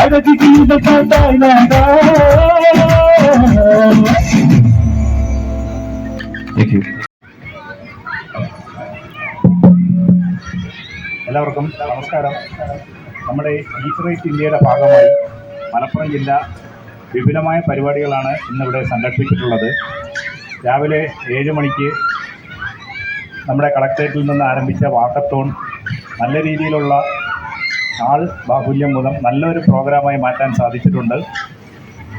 എല്ലാവർക്കും നമസ്കാരം. നമ്മുടെ ഈറ്റ് റൈറ്റ് ഇന്ത്യയുടെ ഭാഗമായി മലപ്പുറം ജില്ല വിപുലമായ പരിപാടികളാണ് ഇന്നിവിടെ സംഘടിപ്പിച്ചിട്ടുള്ളത്. രാവിലെ 7 മണിക്ക് നമ്മുടെ കളക്ടറേറ്റിൽ നിന്ന് ആരംഭിച്ച വാക്കത്തോൺ നല്ല രീതിയിലുള്ള ആൾ ബാഹുല്യം മൂലം നല്ലൊരു പ്രോഗ്രാമായി മാറ്റാൻ സാധിച്ചിട്ടുണ്ട്.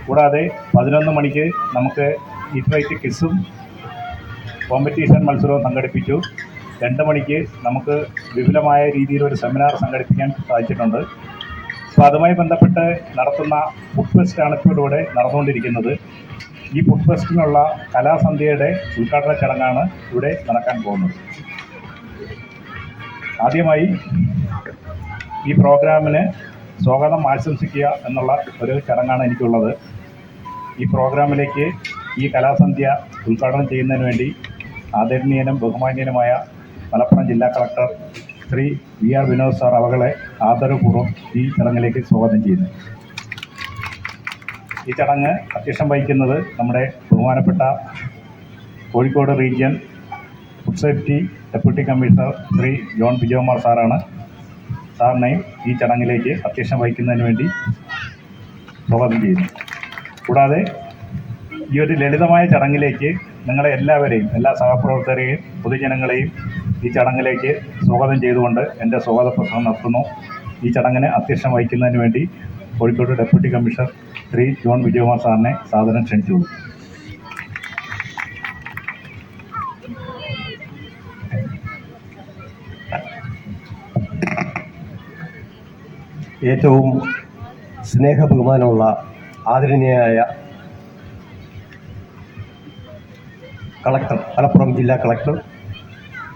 കൂടാതെ 11 മണിക്ക് നമുക്ക് ഈറ്റ് റൈറ്റ് ക്വിസും കോമ്പറ്റീഷൻ മത്സരവും സംഘടിപ്പിച്ചു. 2 മണിക്ക് നമുക്ക് വിപുലമായ രീതിയിലൊരു സെമിനാർ സംഘടിപ്പിക്കാൻ സാധിച്ചിട്ടുണ്ട്. അപ്പോൾ അതുമായി ബന്ധപ്പെട്ട് നടത്തുന്ന ഫുഡ് ഫെസ്റ്റാണ് ഇപ്പോൾ ഇവിടെ നടന്നുകൊണ്ടിരിക്കുന്നത്. ഈ ഫുഡ് ഫെസ്റ്റിനുള്ള കലാസന്ധ്യയുടെ ഉദ്ഘാടന ചടങ്ങാണ് ഇവിടെ നടക്കാൻ പോകുന്നത്. ആദ്യമായി ഈ പ്രോഗ്രാമിന് സ്വാഗതം ആശംസിക്കുക എന്നുള്ള ഒരു ചടങ്ങാണ് എനിക്കുള്ളത്. ഈ പ്രോഗ്രാമിലേക്ക് ഈ കലാസന്ധ്യ ഉദ്ഘാടനം ചെയ്യുന്നതിന് വേണ്ടി ആദരണീയനും ബഹുമാന്യനുമായ മലപ്പുറം ജില്ലാ collector Shri VR Vinod sir അവകളെ ആദരപൂർവ്വം ഈ ചടങ്ങിലേക്ക് സ്വാഗതം ചെയ്യുന്നു. ഈ ചടങ്ങ് അധ്യക്ഷം വഹിക്കുന്നത് നമ്മുടെ ബഹുമാനപ്പെട്ട Kozhikode region food safety deputy commissioner Shri John Vijayakumar സാറാണ്. സാറിനെയും ഈ ചടങ്ങിലേക്ക് അധ്യക്ഷം വഹിക്കുന്നതിന് വേണ്ടി സ്വാഗതം ചെയ്യുന്നു. കൂടാതെ ഈ ഒരു ലളിതമായ ചടങ്ങിലേക്ക് നിങ്ങളെ എല്ലാവരെയും, എല്ലാ സഹപ്രവർത്തകരെയും പൊതുജനങ്ങളെയും ഈ ചടങ്ങിലേക്ക് സ്വാഗതം ചെയ്തുകൊണ്ട് എൻ്റെ സ്വാഗത പ്രസംഗം നടത്തുന്നു. ഈ ചടങ്ങിന് അധ്യക്ഷം വഹിക്കുന്നതിന് വേണ്ടി Kozhikode deputy commissioner Shri John Vijayakumar സാറിനെ സാദരം ക്ഷണിച്ചു. ഏറ്റവും സ്നേഹബഹുമാനമുള്ള ആദരണീയനായ കളക്ടർ, മലപ്പുറം ജില്ലാ കളക്ടർ,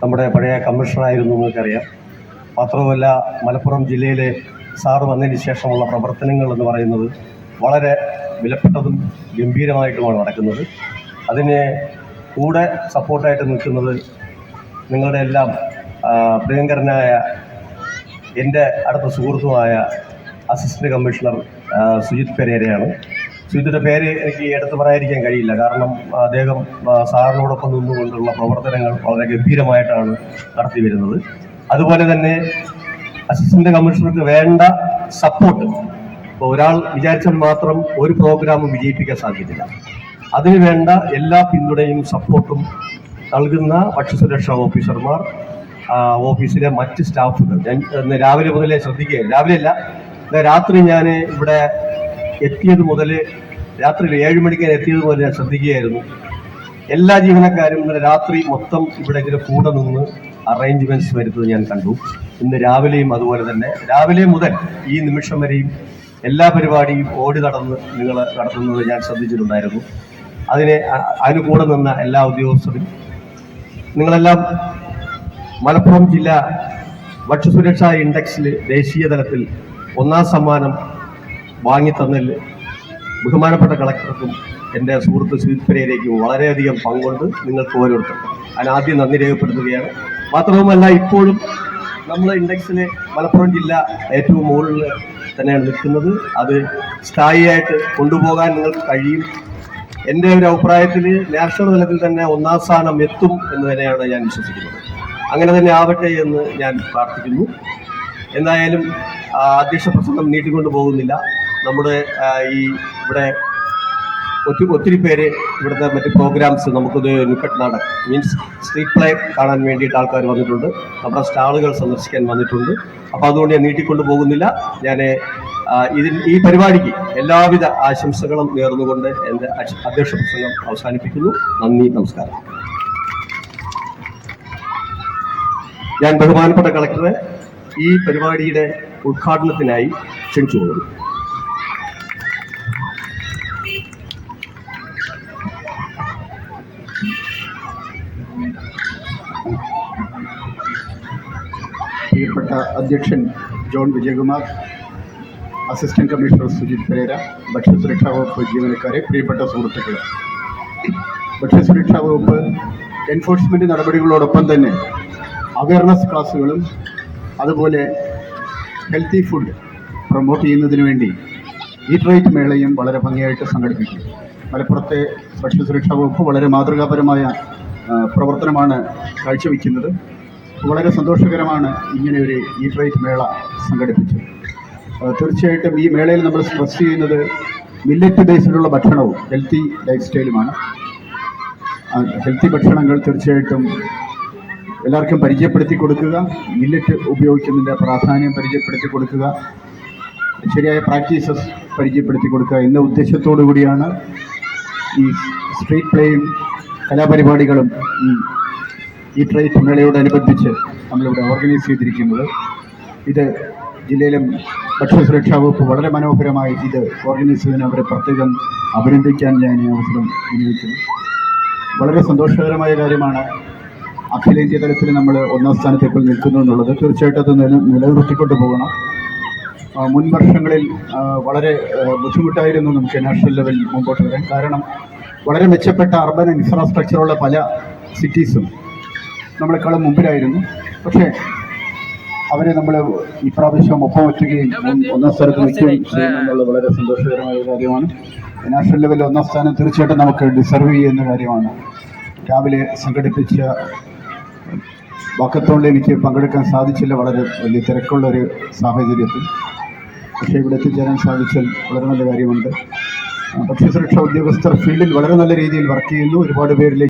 നമ്മുടെ പഴയ കമ്മീഷണറായിരുന്നു നിങ്ങൾക്കറിയാം. മാത്രവുമല്ല, മലപ്പുറം ജില്ലയിലെ സാറ് വന്നതിന് ശേഷമുള്ള പ്രവർത്തനങ്ങൾ എന്ന് പറയുന്നത് വളരെ വിലപ്പെട്ടതും ഗംഭീരമായിട്ടുമാണ് നടക്കുന്നത്. അതിന് കൂടെ സപ്പോർട്ടായിട്ട് നിൽക്കുന്നത് നിങ്ങളുടെ എല്ലാം പ്രിയങ്കരനായ എൻ്റെ അടുത്ത സുഹൃത്തുമായ അസിസ്റ്റൻ്റ് കമ്മീഷണർ സുജിത് പെരേരയാണ്. സുജിത്തിൻ്റെ പേര് എനിക്ക് എടുത്തു പറയാതിരിക്കാൻ കഴിയില്ല. കാരണം അദ്ദേഹം സാറിനോടൊപ്പം നിന്നുകൊണ്ടുള്ള പ്രവർത്തനങ്ങൾ വളരെ ഗംഭീരമായിട്ടാണ് നടത്തി വരുന്നത്. അതുപോലെ തന്നെ അസിസ്റ്റൻ്റ് കമ്മീഷണർക്ക് വേണ്ട സപ്പോർട്ട്, ഇപ്പോൾ ഒരാൾ വിചാരിച്ചാൽ മാത്രം ഒരു പ്രോഗ്രാമും വിജയിപ്പിക്കാൻ സാധിക്കില്ല. അതിന് വേണ്ട എല്ലാ പിന്തുണയും സപ്പോർട്ടും നൽകുന്ന ഭക്ഷ്യസുരക്ഷാ ഓഫീസർമാർ, ഓഫീസിലെ മറ്റ് സ്റ്റാഫുകൾ ഞാൻ ഇന്ന് രാവിലെ മുതലേ ശ്രദ്ധിക്കുക. രാവിലെയല്ല, രാത്രി ഞാൻ ഇവിടെ എത്തിയത് മുതൽ, രാത്രി 7 മണിക്ക് എത്തിയത് മുതൽ ഞാൻ ശ്രദ്ധിക്കുകയായിരുന്നു. എല്ലാ ജീവനക്കാരും ഇന്നലെ രാത്രി മൊത്തം ഇവിടെ ഇതിന് കൂടെ നിന്ന് അറേഞ്ച്മെൻറ്റ്സ് വരുന്നത് ഞാൻ കണ്ടു. ഇന്ന് രാവിലെയും അതുപോലെ തന്നെ, രാവിലെ മുതൽ ഈ നിമിഷം വരെയും എല്ലാ പരിപാടിയും ഓടി നടന്ന് നിങ്ങൾ നടത്തുന്നത് ഞാൻ ശ്രദ്ധിച്ചിട്ടുണ്ടായിരുന്നു. അതിന് കൂടെ നിന്ന എല്ലാ ഉദ്യോഗസ്ഥരും, നിങ്ങളെല്ലാം മലപ്പുറം ജില്ലാ ഭക്ഷ്യസുരക്ഷാ ഇൻഡെക്സിൽ ദേശീയ തലത്തിൽ 1ാം സമ്മാനം വാങ്ങിത്തന്നതിൽ ബഹുമാനപ്പെട്ട കളക്ടർക്കും എൻ്റെ സുഹൃത്ത് സുജിത് പെരേരയ്ക്കും വളരെയധികം പങ്കുണ്ട്. നിങ്ങൾക്ക് ഓരോരുത്തർക്കും അതിനാദ്യം നന്ദി രേഖപ്പെടുത്തുകയാണ്. മാത്രവുമല്ല, ഇപ്പോഴും നമ്മൾ ഇൻഡെക്സിൽ മലപ്പുറം ജില്ല ഏറ്റവും മുകളിൽ തന്നെയാണ് നിൽക്കുന്നത്. അത് സ്ഥായിയായിട്ട് കൊണ്ടുപോകാൻ നിങ്ങൾക്ക് കഴിയും. എൻ്റെ ഒരു അഭിപ്രായത്തിൽ നാഷണൽ തലത്തിൽ തന്നെ 1ാം സ്ഥാനം എത്തും എന്ന് തന്നെയാണ് ഞാൻ വിശ്വസിക്കുന്നത്. അങ്ങനെ തന്നെ ആവട്ടെ എന്ന് ഞാൻ പ്രാർത്ഥിക്കുന്നു. എന്തായാലും അധ്യക്ഷ പ്രസംഗം നീട്ടിക്കൊണ്ട് പോകുന്നില്ല. നമ്മുടെ ഇവിടെ ഒത്തിരി പേര് ഇവിടുത്തെ മറ്റ് പ്രോഗ്രാംസ്, നമുക്കൊരു നുക്കട്ട് നാടകം മീൻസ് സ്ട്രീറ്റ് പ്ലേ കാണാൻ വേണ്ടിയിട്ട് ആൾക്കാർ വന്നിട്ടുണ്ട്. നമ്മുടെ സ്റ്റാളുകൾ സന്ദർശിക്കാൻ വന്നിട്ടുണ്ട്. അപ്പോൾ അതുകൊണ്ട് ഞാൻ നീട്ടിക്കൊണ്ട് പോകുന്നില്ല. ഞാൻ ഈ പരിപാടിക്ക് എല്ലാവിധ ആശംസകളും നേർന്നുകൊണ്ട് എൻ്റെ അധ്യക്ഷ പ്രസംഗം അവസാനിപ്പിക്കുന്നു. നന്ദി, നമസ്കാരം. ഞാൻ ബഹുമാനപ്പെട്ട കളക്ടറെ ഈ പരിപാടിയുടെ ഉദ്ഘാടനത്തിനായി ക്ഷണിച്ചു കൊള്ളുന്നു. പ്രിയപ്പെട്ട അധ്യക്ഷൻ John Vijayakumar, assistant commissioner Sujith Pereira, ഭക്ഷ്യസുരക്ഷാ വകുപ്പ് ജീവനക്കാരെ, പ്രിയപ്പെട്ട സുഹൃത്തുക്കളെ, ഭക്ഷ്യസുരക്ഷാ വകുപ്പ് എൻഫോഴ്സ്മെൻറ്റ് നടപടികളോടൊപ്പം തന്നെ അവയർനെസ് ക്ലാസ്സുകളും അതുപോലെ ഹെൽത്തി ഫുഡ് പ്രൊമോട്ട് ചെയ്യുന്നതിന് വേണ്ടി ഈറ്റ് റൈറ്റ് മേളയും വളരെ ഭംഗിയായിട്ട് സംഘടിപ്പിക്കും. മലപ്പുറത്തെ ഭക്ഷ്യസുരക്ഷാ വകുപ്പ് വളരെ മാതൃകാപരമായ പ്രവർത്തനമാണ് കാഴ്ചവെക്കുന്നത്. വളരെ സന്തോഷകരമാണ് ഇങ്ങനെ ഒരു ഈറ്റ് റൈറ്റ് മേള സംഘടിപ്പിച്ചത്. തീർച്ചയായിട്ടും ഈ മേളയിൽ നമ്മൾ സ്ട്രെസ് ചെയ്യുന്നത് മില്ലറ്റ് ബേസിലുള്ള ഭക്ഷണവും ഹെൽത്തി ലൈഫ് സ്റ്റൈലുമാണ്. ഹെൽത്തി ഭക്ഷണങ്ങൾ തീർച്ചയായിട്ടും എല്ലാവർക്കും പരിചയപ്പെടുത്തി കൊടുക്കുക, മില്ലറ്റ് ഉപയോഗിക്കുന്നതിൻ്റെ പ്രാധാന്യം പരിചയപ്പെടുത്തി കൊടുക്കുക, ശരിയായ പ്രാക്ടീസസ് പരിചയപ്പെടുത്തി കൊടുക്കുക എന്ന ഉദ്ദേശത്തോടു കൂടിയാണ് ഈ സ്ട്രീറ്റ് പ്ലേയും കലാപരിപാടികളും ഈ ട്രേഡ് മേളയോടനുബന്ധിച്ച് നമ്മളിവിടെ ഓർഗനൈസ് ചെയ്തിരിക്കുന്നത്. ഇത് ജില്ലയിലെ ഭക്ഷ്യസുരക്ഷാ വകുപ്പ് വളരെ മനോഹരമായി ഇത് ഓർഗനൈസ് ചെയ്തതിന് അവരെ പ്രത്യേകം അഭിനന്ദിക്കാൻ ഞാൻ ഈ അവസരം വിനിയോഗിക്കുന്നു. വളരെ സന്തോഷകരമായ കാര്യമാണ് അഖിലേന്ത്യാ തലത്തിൽ നമ്മൾ ഒന്നാം സ്ഥാനത്ത് ഇപ്പോൾ നിൽക്കുന്നു എന്നുള്ളത്. തീർച്ചയായിട്ടും അത് നിലനിർത്തിക്കൊണ്ട് പോകണം. മുൻ വർഷങ്ങളിൽ വളരെ ബുദ്ധിമുട്ടായിരുന്നു നമുക്ക് നാഷണൽ ലെവലിൽ മുമ്പോട്ട് വരാൻ. കാരണം വളരെ മെച്ചപ്പെട്ട അർബൻ ഇൻഫ്രാസ്ട്രക്ചറുള്ള പല സിറ്റീസും നമ്മളെക്കാളും മുമ്പിലായിരുന്നു. പക്ഷേ അവരെ നമ്മൾ ഇപ്രാവശ്യം ഒപ്പം വയ്ക്കുകയും ഒന്നാം സ്ഥാനത്ത് നിൽക്കുകയും ചെയ്യുമെന്നുള്ള വളരെ സന്തോഷകരമായ കാര്യമാണ്. നാഷണൽ ലെവലിൽ ഒന്നാം സ്ഥാനം തീർച്ചയായിട്ടും നമുക്ക് ഡിസർവ് ചെയ്യുന്ന കാര്യമാണ്. രാവിലെ സംഘടിപ്പിച്ച വാക്കത്തോണിൽ എനിക്ക് പങ്കെടുക്കാൻ സാധിച്ചില്ല, വളരെ വലിയ തിരക്കുള്ളൊരു സാഹചര്യത്തിൽ. പക്ഷേ ഇവിടെ എത്തിച്ചേരാൻ സാധിച്ചാൽ വളരെ നല്ല കാര്യമുണ്ട്. ഭക്ഷ്യസുരക്ഷാ ഉദ്യോഗസ്ഥർ ഫീൽഡിൽ വളരെ നല്ല രീതിയിൽ വർക്ക് ചെയ്യുന്നു. ഒരുപാട് പേരിലേക്ക്